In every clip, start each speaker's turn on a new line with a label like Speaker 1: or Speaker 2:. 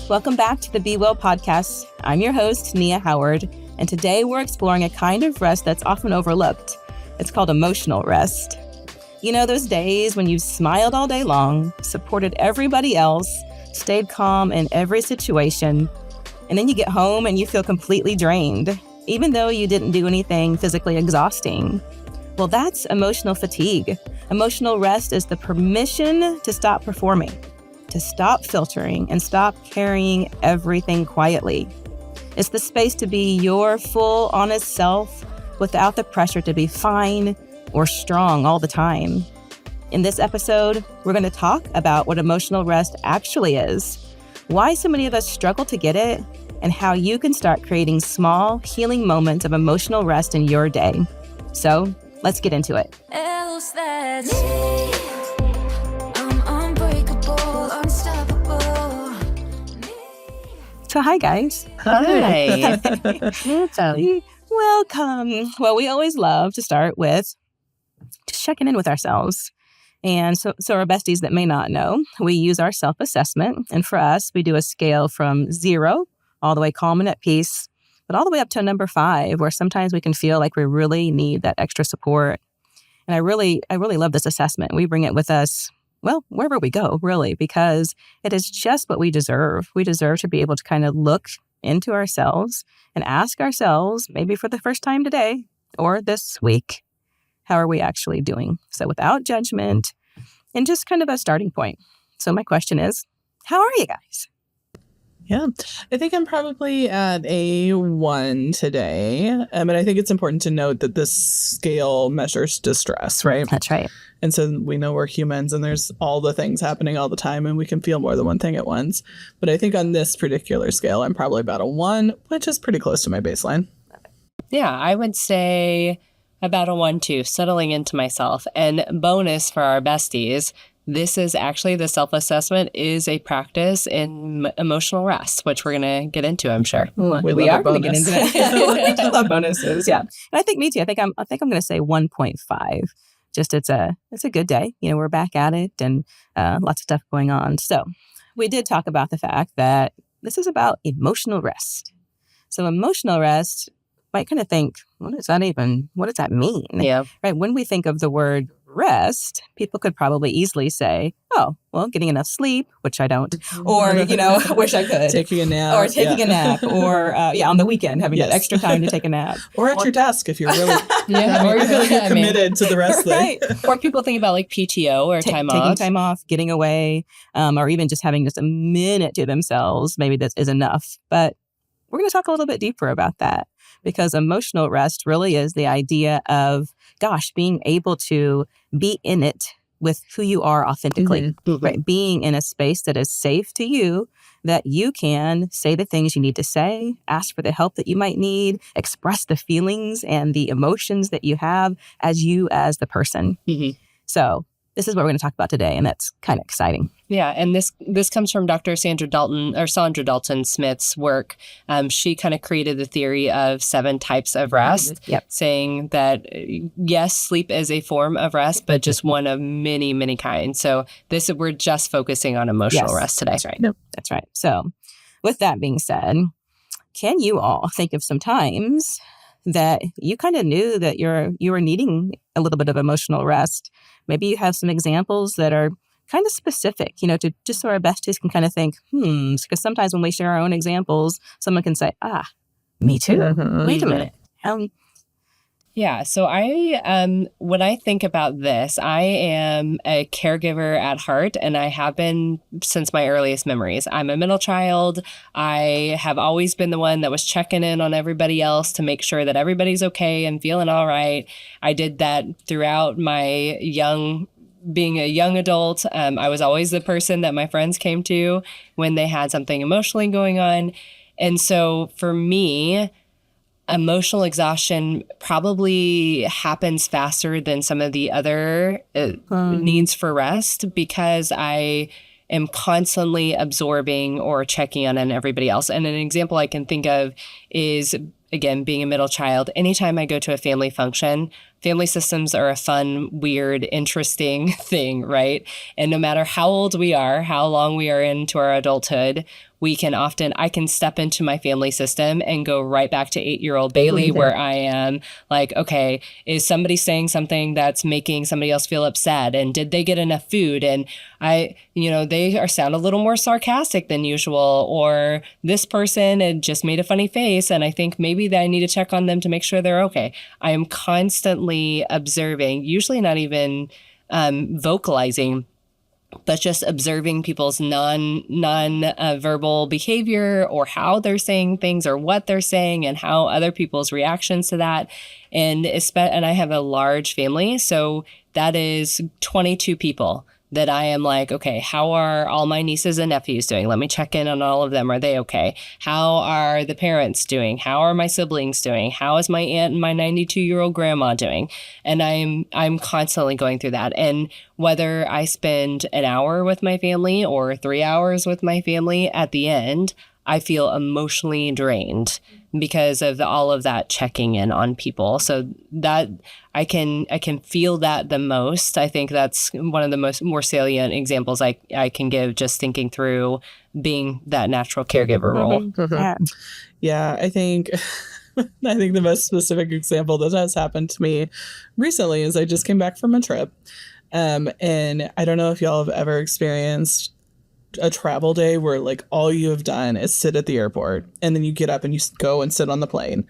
Speaker 1: Welcome back to the Be Well podcast. I'm your host, Nia Howard, and today we're exploring a kind of rest that's often overlooked. It's called emotional rest. You know those days when you smiled all day long, supported everybody else, stayed calm in every situation, and then you get home and you feel completely drained, even though you didn't do anything physically exhausting. Well, that's emotional fatigue. Emotional rest is the permission to stop performing, to stop filtering, and stop carrying everything quietly. It's the space to be your full, honest self without the pressure to be fine or strong all the time. In this episode, we're going to talk about what emotional rest actually is, why so many of us struggle to get it, and how you can start creating small, healing moments of emotional rest in your day. So, let's get into it.
Speaker 2: Else that's me. I'm unbreakable, unstoppable.
Speaker 1: So hi, guys.
Speaker 3: Hi.
Speaker 1: Welcome. Well, we always love to start with just checking in with ourselves. And so our besties that may not know, we use our self-assessment. And for us, we do a scale from 0 all the way calm and at peace, but all the way up to a number 5, where sometimes we can feel like we really need that extra support. And I really love this assessment. We bring it with us, well, wherever we go, really, because it is just what we deserve. We deserve to be able to kind of look into ourselves and ask ourselves, maybe for the first time today or this week, how are we actually doing? So without judgment and just kind of a starting point. So my question is, how are you guys?
Speaker 3: Yeah, I think I'm probably at a 1 today. But I think it's important to note that this scale measures distress, right?
Speaker 1: That's right.
Speaker 3: And so we know we're humans and there's all the things happening all the time and we can feel more than one thing at once. But I think on this particular scale, I'm probably about a 1, which is pretty close to my baseline.
Speaker 4: Yeah, I would say about a 1, too, settling into myself. And bonus for our besties, this is actually, the self-assessment is a practice in emotional rest, which we're going to get into, I'm sure.
Speaker 3: We are
Speaker 1: going to get into it. I love bonuses, yeah. And I think me too. I think I'm going to say 1.5. Just it's a good day. You know, we're back at it and lots of stuff going on. So we did talk about the fact that this is about emotional rest. So emotional rest, might kind of think, what does that mean?
Speaker 4: Yeah.
Speaker 1: Right. When we think of the word rest, people could probably easily say, oh, well, getting enough sleep, which I don't, or, wish I could.
Speaker 3: Taking a nap.
Speaker 1: Or taking a nap, or, on the weekend, having that extra time to take a nap.
Speaker 3: Or at your desk if you're really
Speaker 4: you're
Speaker 3: committed to the rest
Speaker 1: right.
Speaker 3: thing.
Speaker 4: Or people think about like PTO or time off.
Speaker 1: Taking time off, getting away, or even just having just a minute to themselves. Maybe that is enough. But we're going to talk a little bit deeper about that. Because emotional rest really is the idea of, being able to be in it with who you are authentically, right? Being in a space that is safe to you, that you can say the things you need to say, ask for the help that you might need, express the feelings and the emotions that you have as the person.
Speaker 4: Mm-hmm.
Speaker 1: So this is what we're going to talk about today, and that's kind of exciting.
Speaker 4: Yeah, and this comes from Dr. Sandra Dalton Smith's work. She kind of created the theory of 7 types of rest, saying that, yes, sleep is a form of rest, but just one of many, many kinds. So we're just focusing on emotional rest today.
Speaker 1: That's right. That's right. So with that being said, can you all think of some times that you kind of knew that you were needing a little bit of emotional rest? Maybe you have some examples that are kind of specific, to just so our besties can kind of think, because sometimes when we share our own examples, someone can say, me too. Wait a minute.
Speaker 4: Yeah. So when I think about this, I am a caregiver at heart, and I have been since my earliest memories. I'm a middle child. I have always been the one that was checking in on everybody else to make sure that everybody's okay and feeling all right. I did that throughout my being a young adult. I was always the person that my friends came to when they had something emotionally going on. And so for me, emotional exhaustion probably happens faster than some of the other needs for rest, because I am constantly absorbing or checking on everybody else. And an example I can think of is, again, being a middle child. Anytime I go to a family function, family systems are a fun, weird, interesting thing, right? And no matter how old we are, how long we are into our adulthood, I can step into my family system and go right back to 8-year-old Bailey, where I am like, okay, is somebody saying something that's making somebody else feel upset? And did they get enough food? And they sound a little more sarcastic than usual, or this person had just made a funny face, and I think maybe that I need to check on them to make sure they're okay. I am constantly observing, usually not even vocalizing, but just observing people's non-verbal behavior, or how they're saying things, or what they're saying, and how other people's reactions to that. And I have a large family, so that is 22 people that I am like, okay, how are all my nieces and nephews doing? Let me check in on all of them. Are they okay? How are the parents doing? How are my siblings doing? How is my aunt and my 92-year-old grandma doing? And I'm constantly going through that. And whether I spend an hour with my family or 3 hours with my family, at the end, I feel emotionally drained because of all of that checking in on people. So that I can feel that the most. I think that's one of the more salient examples I can give, just thinking through being that natural caregiver role.
Speaker 3: Yeah, I think the most specific example that has happened to me recently is I just came back from a trip. And I don't know if y'all have ever experienced a travel day where like all you have done is sit at the airport, and then you get up and you go and sit on the plane,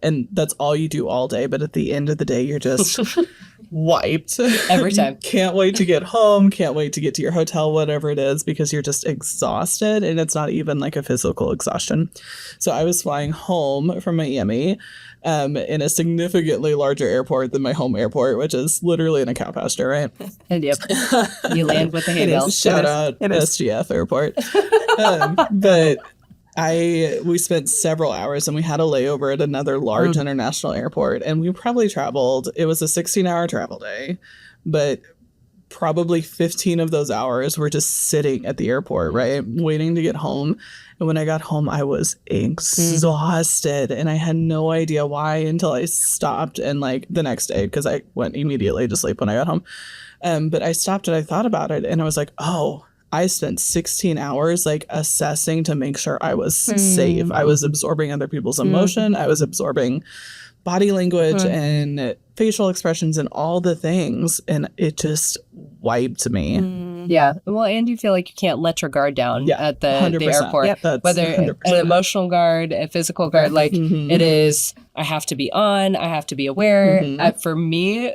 Speaker 3: and that's all you do all day. But at the end of the day, you're just wiped
Speaker 4: every time.
Speaker 3: Can't wait to get home. Can't wait to get to your hotel, whatever it is, because you're just exhausted, and it's not even like a physical exhaustion. So I was flying home from Miami in a significantly larger airport than my home airport, which is literally in a cow pasture, right?
Speaker 4: And yep, you land with the hay bale.
Speaker 3: Shout out SGF airport. But we spent several hours, and we had a layover at another large international airport, and we probably traveled, it was a 16-hour travel day, but probably 15 of those hours were just sitting at the airport, right? Waiting to get home. And when I got home, I was exhausted, and I had no idea why until I stopped, and like the next day, because I went immediately to sleep when I got home. But I stopped and I thought about it, and I was like, oh, I spent 16 hours like assessing to make sure I was safe. I was absorbing other people's emotion. I was absorbing body language and facial expressions and all the things. And it just wiped me.
Speaker 4: Yeah. Well, and you feel like you can't let your guard down at the airport.
Speaker 3: Yep,
Speaker 4: whether
Speaker 3: 100%.
Speaker 4: An emotional guard, a physical guard, like it is, I have to be on, I have to be aware. For me,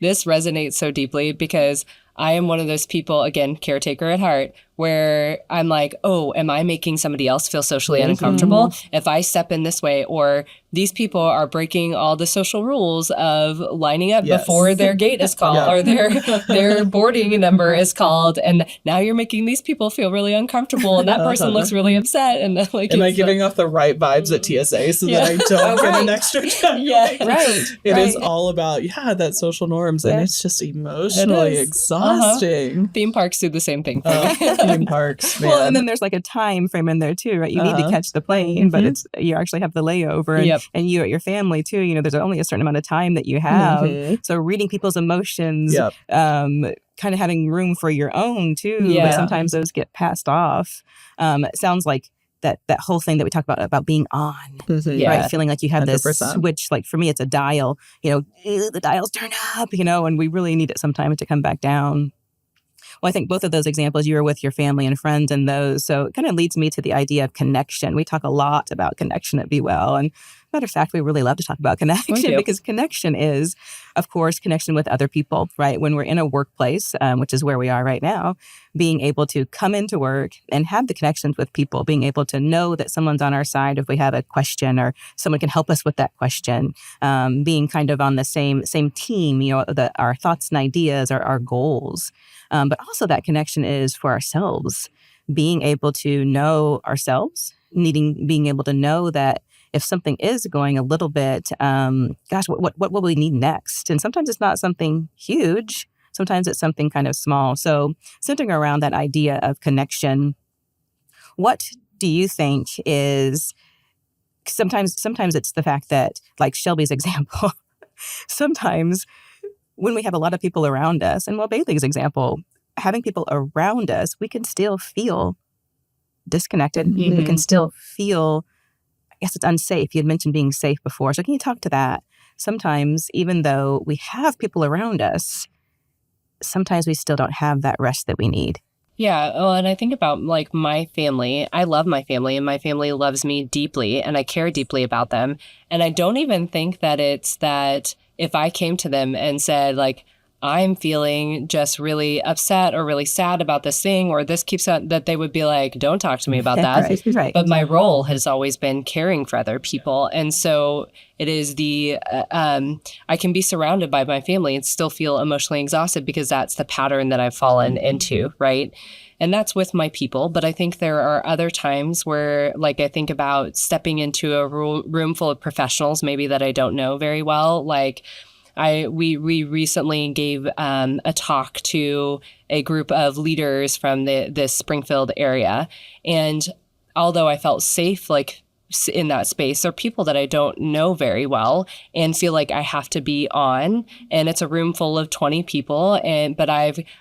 Speaker 4: this resonates so deeply because I am one of those people, again, caretaker at heart, where I'm like, oh, am I making somebody else feel socially uncomfortable if I step in this way? Or these people are breaking all the social rules of lining up before their gate is called or their boarding number is called. And now you're making these people feel really uncomfortable. And that person looks really upset. And like,
Speaker 3: am I giving off the right vibes at TSA so that I don't get an extra check? It is all about, that social norms. And it's just emotionally exhausting.
Speaker 4: Theme parks do the same thing.
Speaker 3: Theme parks, man.
Speaker 1: Well, and then there's like a time frame in there too, right? You need to catch the plane, but you actually have the layover, and you at your family too. You know, there's only a certain amount of time that you have. So reading people's emotions, kind of having room for your own too. But sometimes those get passed off. It sounds like that whole thing that we talk about being on, right? Feeling like you have 100%. This switch. Like for me, it's a dial. You know, the dials turn up. You know, and we really need it sometimes to come back down. Well, I think both of those examples, you were with your family and friends and those. So it kind of leads me to the idea of connection. We talk a lot about connection at Be Well. And matter of fact, we really love to talk about connection because connection is, of course, connection with other people, right? When we're in a workplace, which is where we are right now, being able to come into work and have the connections with people, being able to know that someone's on our side if we have a question or someone can help us with that question, being kind of on the same team, you know, our thoughts and ideas are our goals. But also that connection is for ourselves, being able to know ourselves, being able to know that if something is going a little bit, what will we need next? And sometimes it's not something huge. Sometimes it's something kind of small. So centering around that idea of connection, what do you think is, sometimes it's the fact that, like Shelby's example, sometimes when we have a lot of people around us, and Bailey's example, having people around us, we can still feel disconnected. We can still feel, I guess it's unsafe. You had mentioned being safe before. So can you talk to that? Sometimes, even though we have people around us, sometimes we still don't have that rest that we need.
Speaker 4: Yeah. Well, and I think about like my family. I love my family and my family loves me deeply and I care deeply about them. And I don't even think that it's that if I came to them and said like, I'm feeling just really upset or really sad about this thing or this keeps on, that they would be like, don't talk to me about that.
Speaker 1: Right.
Speaker 4: But my role has always been caring for other people. And so it is I can be surrounded by my family and still feel emotionally exhausted because that's the pattern that I've fallen into, right? And that's with my people. But I think there are other times where, like, I think about stepping into a room full of professionals, maybe that I don't know very well, like, we recently gave a talk to a group of leaders from this Springfield area. And although I felt safe, like in that space, there are people that I don't know very well and feel like I have to be on. And it's a room full of 20 people. But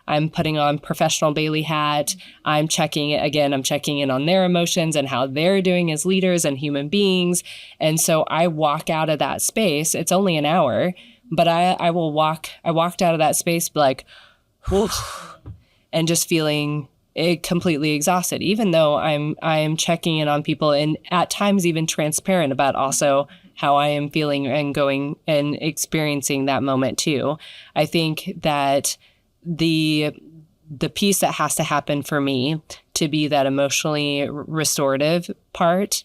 Speaker 4: I'm putting on professional Bailey hat. I'm checking in on their emotions and how they're doing as leaders and human beings. And so I walk out of that space. It's only an hour. But I walked out of that space like, and just feeling completely exhausted, even though I am checking in on people and at times even transparent about also how I am feeling and going and experiencing that moment too. I think that the piece that has to happen for me to be that emotionally restorative part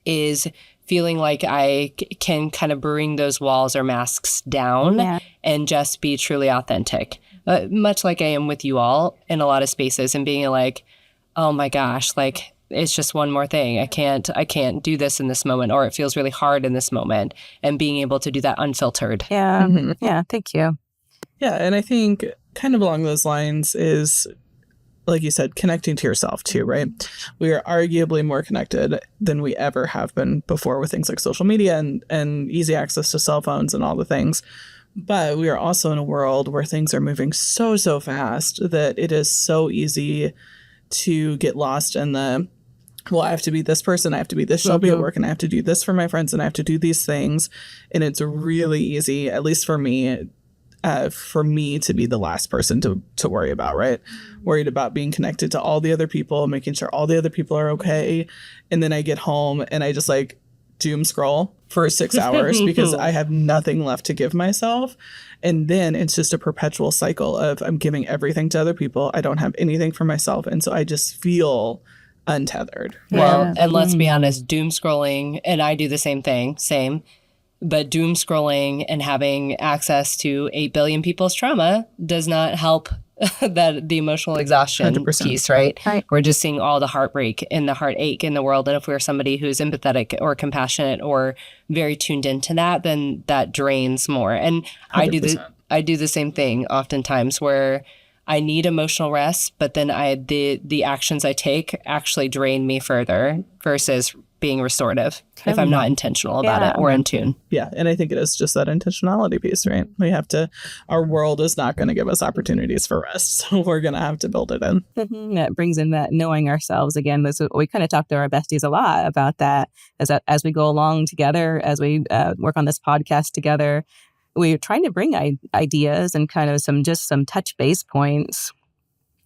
Speaker 4: is feeling like I can kind of bring those walls or masks down and just be truly authentic, much like I am with you all in a lot of spaces and being like, oh my gosh, like it's just one more thing. I can't do this in this moment, or it feels really hard in this moment, and being able to do that unfiltered.
Speaker 1: Yeah. Yeah. Thank you.
Speaker 3: Yeah. And I think kind of along those lines is, like you said, connecting to yourself too, right? We are arguably more connected than we ever have been before with things like social media and easy access to cell phones and all the things. But we are also in a world where things are moving so fast that it is so easy to get lost in the, well, I have to be this person, I have to be this shelby at work, and I have to do this for my friends, and I have to do these things. And it's really easy, at least for me to be the last person to worry about, right? Worried about being connected to all the other people, making sure all the other people are okay. And then I get home and I just like doom scroll for 6 hours because I have nothing left to give myself. And then it's just a perpetual cycle of I'm giving everything to other people. I don't have anything for myself. And so I just feel untethered.
Speaker 4: Well, and let's be honest, doom scrolling, and I do the same thing, but doom scrolling and having access to 8 billion people's trauma does not help the emotional exhaustion
Speaker 3: 100%.
Speaker 4: piece, right? We're just seeing all the heartbreak and the heartache in the world. And if we're somebody who's empathetic or compassionate or very tuned into that, then that drains more. And
Speaker 3: 100%.
Speaker 4: I do the same thing oftentimes where I need emotional rest, but then the actions I take actually drain me further versus being restorative if I'm not intentional about it or in tune.
Speaker 3: Yeah. And I think it is just that intentionality piece, right? Our world is not going to give us opportunities for rest. So we're going to have to build it in.
Speaker 1: That brings in that knowing ourselves again. We kind of talk to our besties a lot about that as we go along together, as we work on this podcast together. We're trying to bring ideas and kind of some touch base points.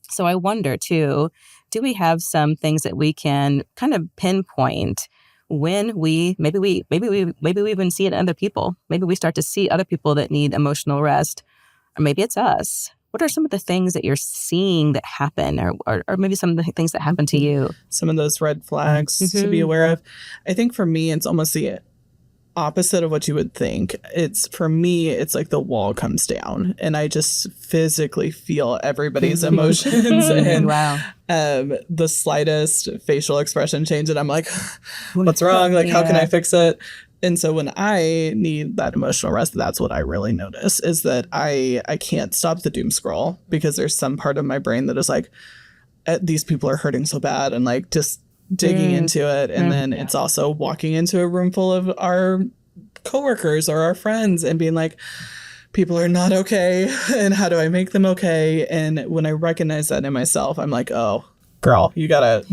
Speaker 1: So I wonder too, do we have some things that we can kind of pinpoint when maybe we even see it in other people? Maybe we start to see other people that need emotional rest, or maybe it's us. What are some of the things that you're seeing that happen, or maybe some of the things that happen to you?
Speaker 3: Some of those red flags to be aware of. I think for me, it's almost the opposite of what you would think. For me, it's like the wall comes down and I just physically feel everybody's emotions and the slightest facial expression change and I'm like, what's wrong? Like, how can I fix it? And so when I need that emotional rest, that's what I really notice is that I can't stop the doom scroll because there's some part of my brain that is like, these people are hurting so bad and like just digging into it. And then it's also walking into a room full of our coworkers or our friends and being like, people are not okay. And how do I make them okay? And when I recognize that in myself, I'm like, oh, girl, you gotta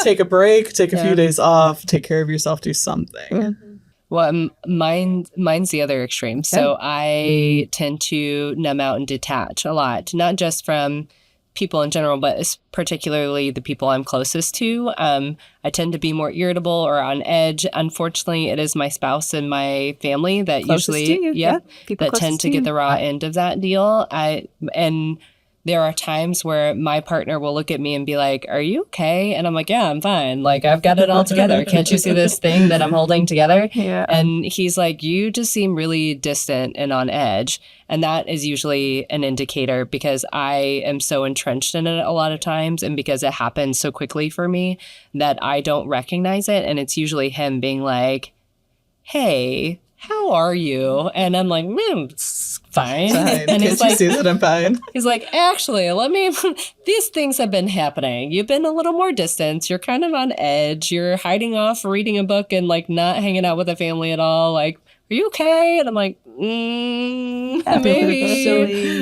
Speaker 3: take a break, take a few days off, take care of yourself, do something.
Speaker 4: Well, mine's the other extreme. So I tend to numb out and detach a lot, not just from people in general, but particularly the people I'm closest to. I tend to be more irritable or on edge. Unfortunately, it is my spouse and my family that
Speaker 1: Closest
Speaker 4: usually,
Speaker 1: to you. People
Speaker 4: that tend
Speaker 1: closest
Speaker 4: to
Speaker 1: to
Speaker 4: get
Speaker 1: you.
Speaker 4: the raw end of that deal. And there are times where my partner will look at me and be like, "Are you okay?" And I'm like, "Yeah, I'm fine. Like, I've got it all together. Can't you see this thing that I'm holding together?"
Speaker 1: Yeah.
Speaker 4: And he's like, "You just seem really distant and on edge." And that is usually an indicator because I am so entrenched in it a lot of times. And because it happens so quickly for me that I don't recognize it. And it's usually him being like, "Hey, how are you?" And I'm like, it's fine.
Speaker 3: Fine.
Speaker 4: And
Speaker 3: Can't
Speaker 4: he's
Speaker 3: you
Speaker 4: like,
Speaker 3: see that I'm fine?
Speaker 4: he's like, "Actually, these things have been happening. You've been a little more distant. You're kind of on edge. You're hiding off, reading a book and like not hanging out with the family at all. Like, are you okay?" And I'm like, maybe.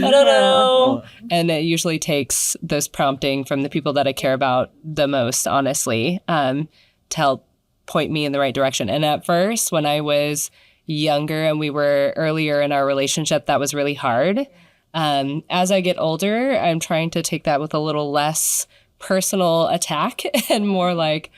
Speaker 4: I don't know. And it usually takes those prompting from the people that I care about the most, honestly, to help point me in the right direction. And at first, when I was younger and we were earlier in our relationship, that was really hard. As I get older, I'm trying to take that with a little less personal attack and more like,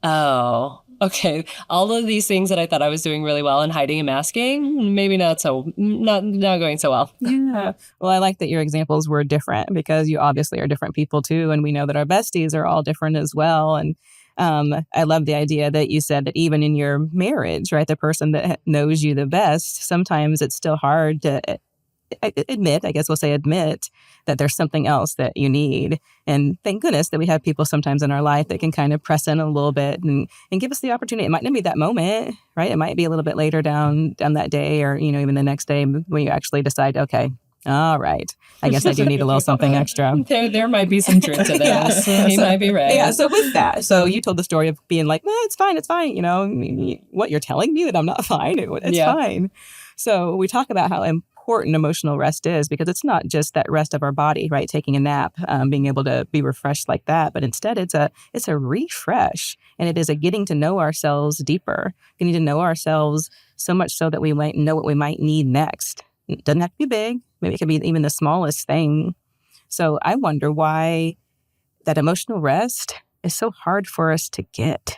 Speaker 4: oh, okay, all of these things that I thought I was doing really well in hiding and masking, maybe not going so well.
Speaker 1: Yeah. Well, I like that your examples were different because you obviously are different people too. And we know that our besties are all different as well. And I love the idea that you said that even in your marriage, right, the person that knows you the best, sometimes it's still hard to admit that there's something else that you need. And thank goodness that we have people sometimes in our life that can kind of press in a little bit and give us the opportunity. It might not be that moment, right? It might be a little bit later down that day or, even the next day when you actually decide, okay, all right, I guess I do need a little something extra.
Speaker 4: There might be some truth to this. He might be right.
Speaker 1: Yeah, so with that, so you told the story of being like, no, it's fine. What, you're telling me that I'm not fine? It's fine. So we talk about how important emotional rest is because it's not just that rest of our body, right? Taking a nap, being able to be refreshed like that, but instead it's a refresh, and it is a getting to know ourselves deeper, getting to know ourselves so much so that we might know what we might need next. It doesn't have to be big. Maybe it could be even the smallest thing. So I wonder why that emotional rest is so hard for us to get.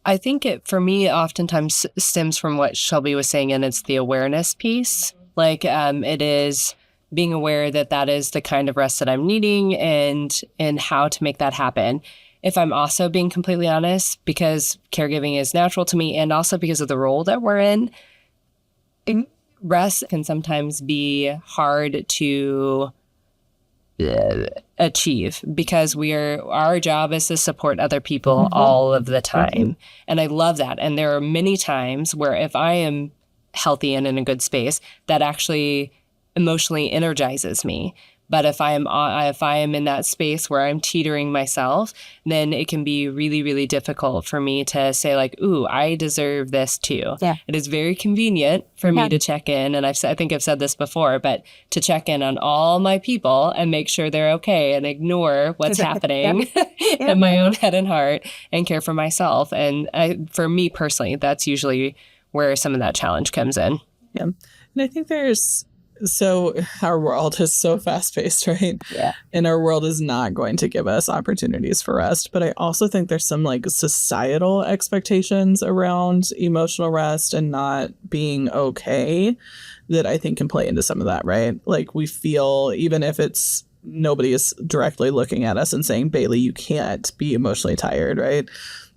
Speaker 4: I think it, for me, oftentimes stems from what Shelby was saying, and it's the awareness piece. Like, it is being aware that is the kind of rest that I'm needing and how to make that happen. If I'm also being completely honest, because caregiving is natural to me and also because of the role that we're in, rest can sometimes be hard to achieve because our job is to support other people all of the time. And I love that. And there are many times where if I am healthy and in a good space, that actually emotionally energizes me. But if I am in that space where I'm teetering myself, then it can be really, really difficult for me to say like, ooh, I deserve this too. Yeah. It is very convenient for me to check in. And I think I've said this before, but to check in on all my people and make sure they're okay and ignore what's happening in my own head and heart and care for myself. And for me personally, that's usually where some of that challenge comes in.
Speaker 3: Yeah. And I think so our world is so fast-paced, right? Yeah. And our world is not going to give us opportunities for rest. But I also think there's some like societal expectations around emotional rest and not being okay that I think can play into some of that, right? Like we feel, even if it's nobody is directly looking at us and saying, Bailey, you can't be emotionally tired, right?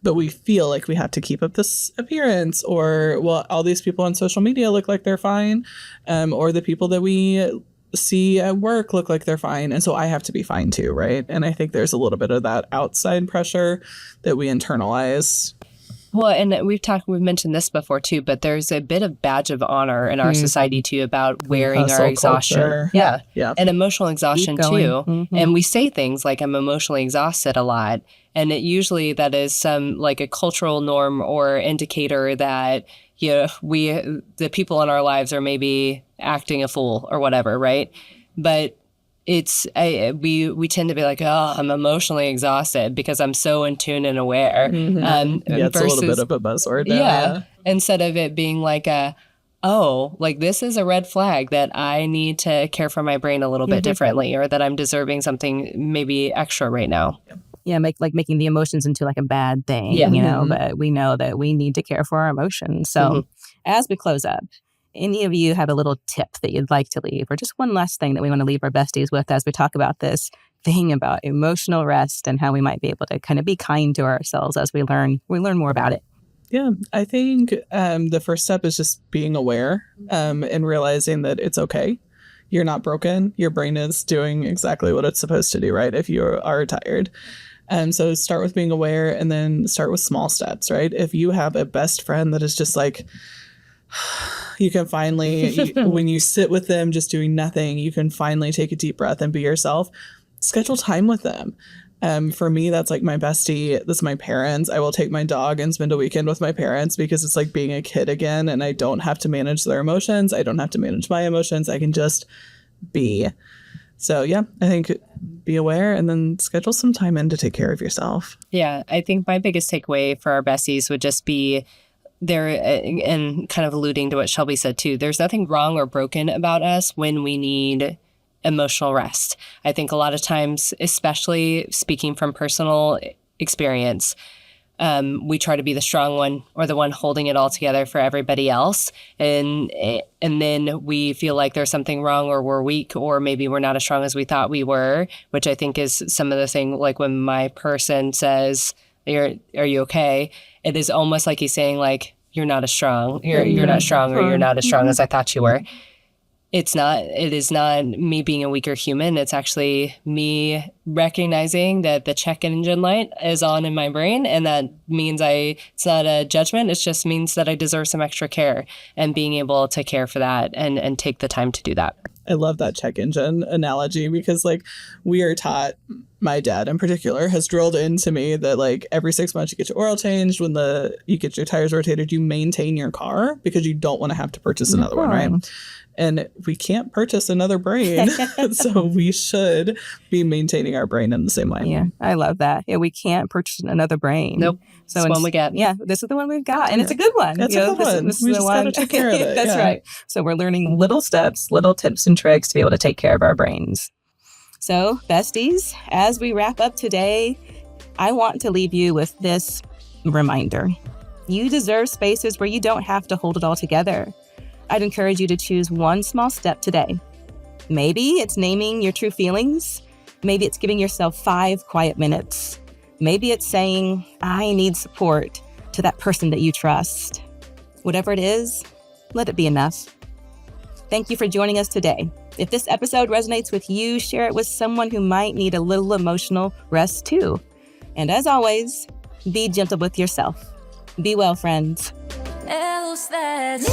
Speaker 3: But we feel like we have to keep up this appearance, or, well, all these people on social media look like they're fine, or the people that we see at work look like they're fine. And so I have to be fine too, right? And I think there's a little bit of that outside pressure that we internalize.
Speaker 4: Well, and we've mentioned this before too, but there's a bit of badge of honor in our society too about wearing our exhaustion.
Speaker 3: Culture.
Speaker 4: Yeah. And emotional exhaustion too. And we say things like I'm emotionally exhausted a lot. And it usually that is some like a cultural norm or indicator that, the people in our lives are maybe acting a fool or whatever, right? But we tend to be like, oh, I'm emotionally exhausted because I'm so in tune and aware.
Speaker 3: It's a little bit of a buzzword now.
Speaker 4: Yeah. Instead of it being like like this is a red flag that I need to care for my brain a little bit differently, or that I'm deserving something maybe extra right now.
Speaker 1: Yeah, making the emotions into like a bad thing, but we know that we need to care for our emotions. So as we close up, any of you have a little tip that you'd like to leave, or just one last thing that we want to leave our besties with as we talk about this thing about emotional rest and how we might be able to kind of be kind to ourselves as we learn more about it?
Speaker 3: Yeah, I think the first step is just being aware and realizing that it's okay. You're not broken. Your brain is doing exactly what it's supposed to do, right? If you are tired. So start with being aware, and then start with small steps, right? If you have a best friend that is just like, you can finally, when you sit with them just doing nothing, you can finally take a deep breath and be yourself. Schedule time with them. For me, that's like my bestie. This is my parents. I will take my dog and spend a weekend with my parents because it's like being a kid again, and I don't have to manage their emotions. I don't have to manage my emotions. I can just be. So yeah, I think be aware and then schedule some time in to take care of yourself.
Speaker 4: Yeah, I think my biggest takeaway for our besties would just be there, and kind of alluding to what Shelby said too, there's nothing wrong or broken about us when we need emotional rest. I think a lot of times, especially speaking from personal experience, we try to be the strong one or the one holding it all together for everybody else. And then we feel like there's something wrong, or we're weak, or maybe we're not as strong as we thought we were, which I think is some of the thing, like when my person says, are you okay? It is almost like he's saying like, you're not as strong, you're not strong, or you're not as strong as I thought you were. It is not me being a weaker human. It's actually me recognizing that the check engine light is on in my brain, and that means it's not a judgment. It just means that I deserve some extra care, and being able to care for that and take the time to do that.
Speaker 3: I love that check engine analogy because like we are taught, my dad in particular has drilled into me that like every 6 months you get your oil changed, when you get your tires rotated, you maintain your car because you don't want to have to purchase another one, right? And we can't purchase another brain. So we should be maintaining our brain in the same way.
Speaker 1: Yeah, I love that. Yeah, we can't purchase another brain.
Speaker 4: Nope. So it's one we get.
Speaker 1: Yeah, this is the one we've got. And it's a good one.
Speaker 3: It's a good one. We just got to take care of it.
Speaker 1: That's right. So we're learning little steps, little tips and tricks to be able to take care of our brains. So, besties, as we wrap up today, I want to leave you with this reminder. You deserve spaces where you don't have to hold it all together. I'd encourage you to choose one small step today. Maybe it's naming your true feelings. Maybe it's giving yourself 5 quiet minutes. Maybe it's saying, I need support to that person that you trust. Whatever it is, let it be enough. Thank you for joining us today. If this episode resonates with you, share it with someone who might need a little emotional rest too. And as always, be gentle with yourself. Be well, friends.
Speaker 2: Else that's